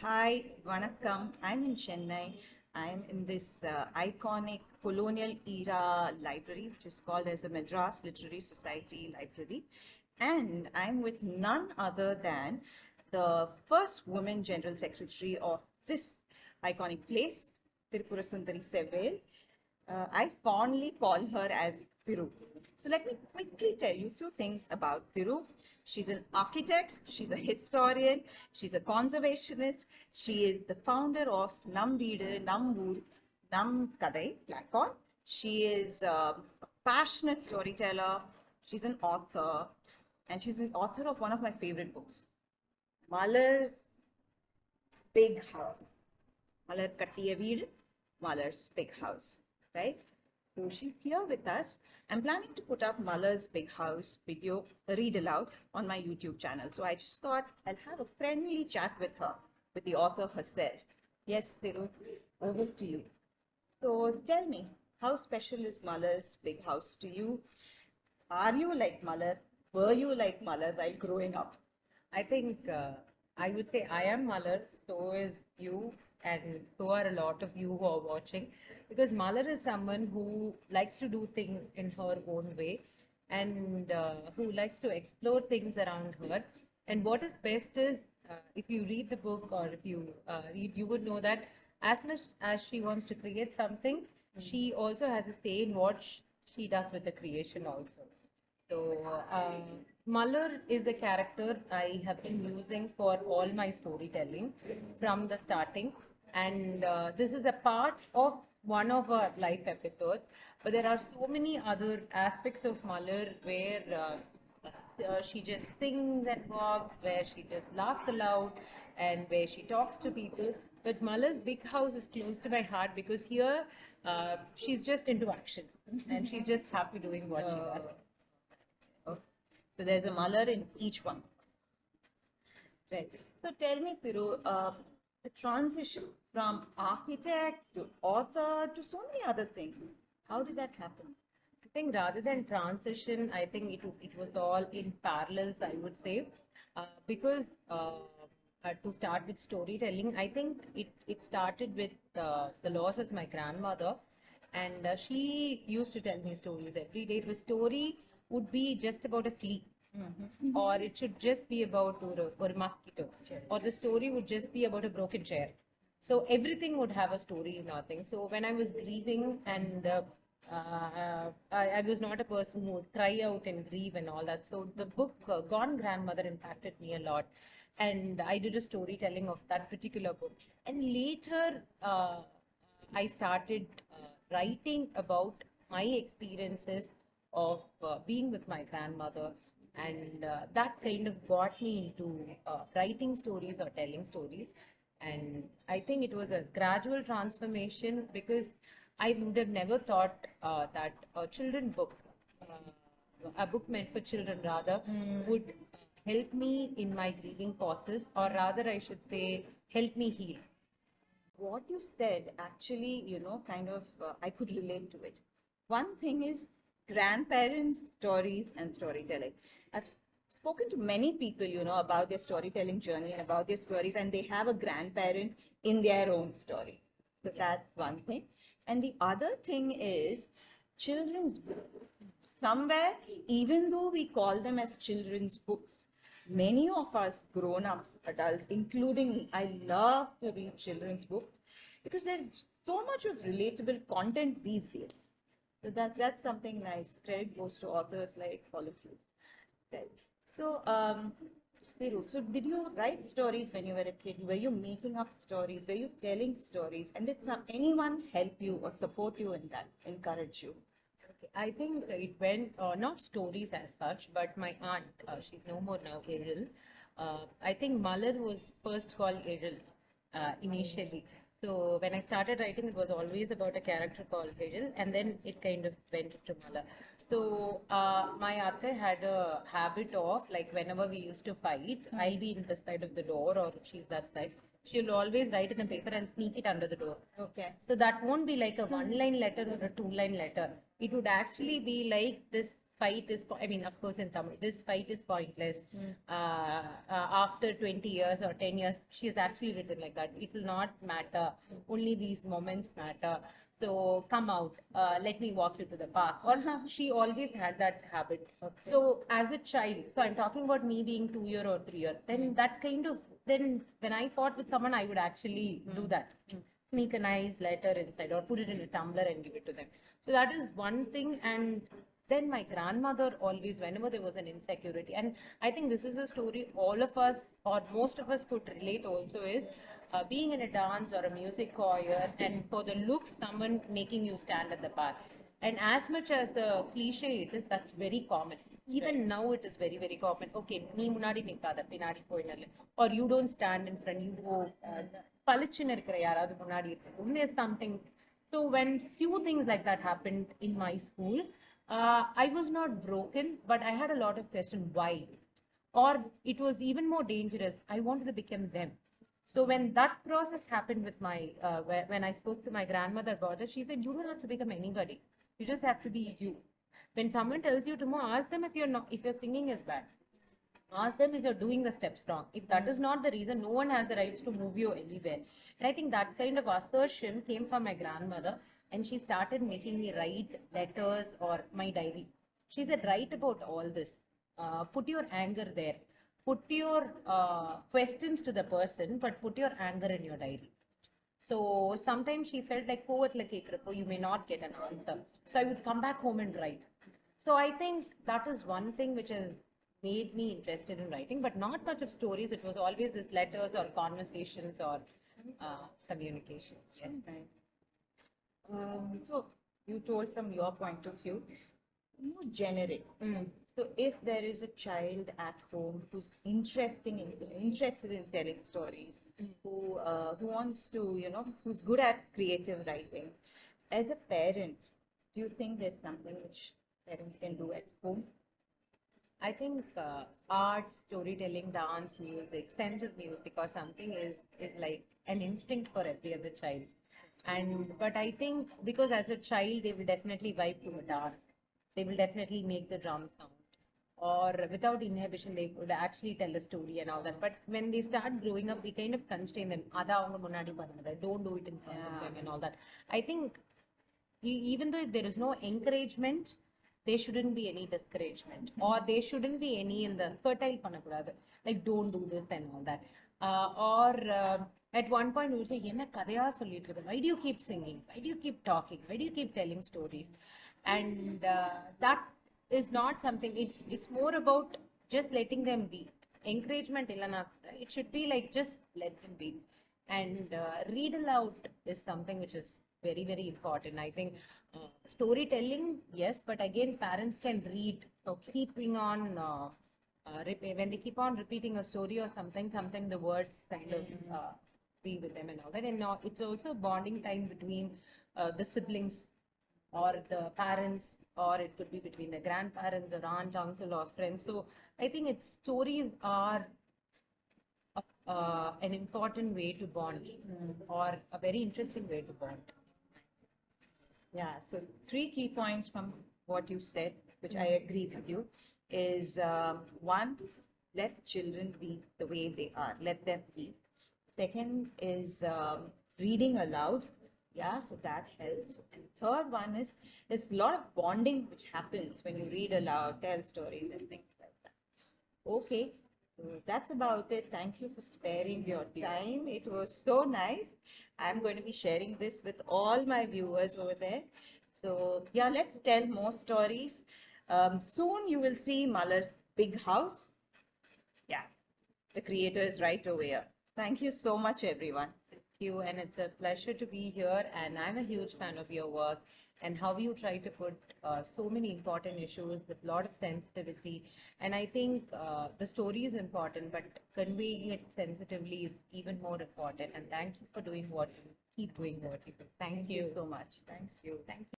Hi, Vanakkam. I'm in Chennai. I'm in this iconic colonial era library, which is called as the Madras Literary Society Library. And I'm with none other than the first woman general secretary of this iconic place, Thirupurasundari Sevvel. I fondly call her as Thiru. So let me quickly tell you a few things about Thiru. She's an architect, she's a historian, she's a conservationist, she is the founder of Nam Veedu, Nam Woor, Nam Kadai platform. She is a passionate storyteller, she's an author, and she's the author of one of my favorite books, Malar's Big House. Malar Kattiya Veedu, Malar's Big House, right? So she's here with us. I'm planning to put up Malar's Big House video, read aloud, on my YouTube channel. So I just thought I'll have a friendly chat with her, with the author herself. Yes, Thiru, over to you. So tell me, how special is Malar's Big House to you? Are you like Malar? Were you like Malar while growing up? I think I would say I am Malar, so is you, and so are a lot of you who are watching. Because Malar is someone who likes to do things in her own way and who likes to explore things around her. And what is best is if you read the book or if you read, you would know that as much as she wants to create something, she also has a say in what she does with the creation also. So, Muller is a character I have been using for all my storytelling from the starting, and this is a part of one of our life episodes. But there are so many other aspects of Muller where she just sings and walks, where she just laughs aloud, and where she talks to people. But Muller's Big House is close to my heart because here she's just into action and she's just happy doing what she does. Oh, so there's a Malar in each one. Right. So tell me, Thiru, the transition from architect to author to so many other things. How did that happen? I think rather than transition, I think it was all in parallels, I would say, because to start with storytelling, I think it started with the loss of my grandmother, and she used to tell me stories every day. The story would be just about a flea, or it should just be about or a mosquito, or the story would just be about a broken chair. So everything would have a story in our thing. So when I was grieving and I was not a person who would cry out and grieve and all that. So the book Gone Grandmother impacted me a lot. And I did a storytelling of that particular book. And later, I started writing about my experiences of being with my grandmother. And that kind of got me into writing stories or telling stories. And I think it was a gradual transformation because I would have never thought that a children book, a book meant for children rather, would help me in my grieving process, or rather, I should say, help me heal. What you said actually, kind of, I could relate to it. One thing is grandparents' stories and storytelling. I've spoken to many people, about their storytelling journey and about their stories, and they have a grandparent in their own story. So that's one thing. And the other thing is children's books. Somewhere, even though we call them as children's books, many of us grown ups, adults, including me, I love to read children's books because there's so much of relatable content these days. So that's something nice. Credit goes to authors like all of you. Right. So, Viru, so did you write stories when you were a kid? Were you making up stories? Were you telling stories? And did anyone help you or support you in that, encourage you? Okay, I think it went not stories as such, but my aunt, she's no more now, Eril. I think Malar was first called Eril initially. So when I started writing, it was always about a character called Eril, and then it kind of went to Malar. So my atte had a habit of like whenever we used to fight, I'll be in this side of the door, or if she's that side, she'll always write in a paper and sneak it under the door. Okay. So that won't be like a one line letter or a two line letter. It would actually be like this fight is, I mean, of course in Tamil, this fight is pointless. After 20 years or 10 years, she has actually written like that. It will not matter. Only these moments matter. So come out, let me walk you to the park. Or she always had that habit. Okay. So as a child, so I'm talking about me being 2 year or 3 year, then that kind of, then when I fought with someone, I would actually do that. Sneak a nice letter inside or put it in a tumbler and give it to them. So that is one thing. And then my grandmother always, whenever there was an insecurity, and I think this is a story all of us or most of us could relate also, is being in a dance or a music choir, and for the looks, someone making you stand at the back. And as much as the cliche it is, that's very common. Even now it is very, very common. Okay, நீ முன்னாடி நிக்காத பின்னாடி போய் நில்லு. Or you don't stand in front, you go பளிச்சுன்னு இருக்கிற யாராவது முன்னாடி இருக்கு. There's something. So when few things like that happened in my school, I was not broken, but I had a lot of questions why. Or it was even more dangerous. I wanted to become them. So when that process happened with my, when I spoke to my grandmother about it, she said, you don't have to become anybody. You just have to be you. When someone tells you tomorrow, ask them if you're not, if your singing is bad. Ask them if you're doing the steps wrong. If that is not the reason, no one has the rights to move you anywhere. And I think that kind of assertion came from my grandmother, and she started making me write letters or my diary. She said, write about all this. Put your anger there. Put your questions to the person, but put your anger in your diary. So sometimes she felt like, you may not get an answer. So I would come back home and write. So I think that is one thing which has made me interested in writing, but not much of stories. It was always this letters or conversations or communication. Yes. Right. So you told from your point of view, more generic. So if there is a child at home who's interested in telling stories, who wants to, who's good at creative writing, as a parent, do you think there's something which parents can do at home? I think art, storytelling, dance, music, sense of music or something is like an instinct for every other child. But I think because as a child they will definitely vibe to a dance. They will definitely make the drum sound. Or without inhibition, they would actually tell a story and all that. But when they start growing up, we kind of constrain them. Ada avanga munnadi pannunga, don't do it in front of them and all that. I think even though if there is no encouragement, there shouldn't be any discouragement, or there shouldn't be any in the fertile pannakudadu, like don't do this and all that. At one point we would say, enna kadaya sollittu, why do you keep singing, why do you keep talking, why do you keep telling stories? And that is not something, it's more about just letting them be. Encouragement illana, it should be like just let them be. And read aloud is something which is very, very important. I think storytelling, yes, but again, parents can read, keeping on, when they keep on repeating a story or something, the words kind of be with them and all that. And it's also bonding time between the siblings or the parents, or it could be between the grandparents or aunt, uncle, or friends. So I think stories are an important way to bond, or a very interesting way to bond. Yeah, so 3 key points from what you said, which I agree with you, is one, let children be the way they are, let them be. Second is reading aloud. Yeah, so that helps. And third one is there's a lot of bonding which happens when you read aloud, tell stories and things like that. Okay, so that's about it. Thank you for sparing your time. It was so nice. I'm going to be sharing this with all my viewers over there. So yeah, let's tell more stories. Soon you will see Malar's big house. Yeah, the creator is right over here. Thank you so much, everyone. You, and it's a pleasure to be here, and I'm a huge fan of your work and how you try to put so many important issues with a lot of sensitivity. And I think the story is important, but conveying it sensitively is even more important. And thank you for doing what you keep doing what you do. Thank you so much. Thank you. Thank you.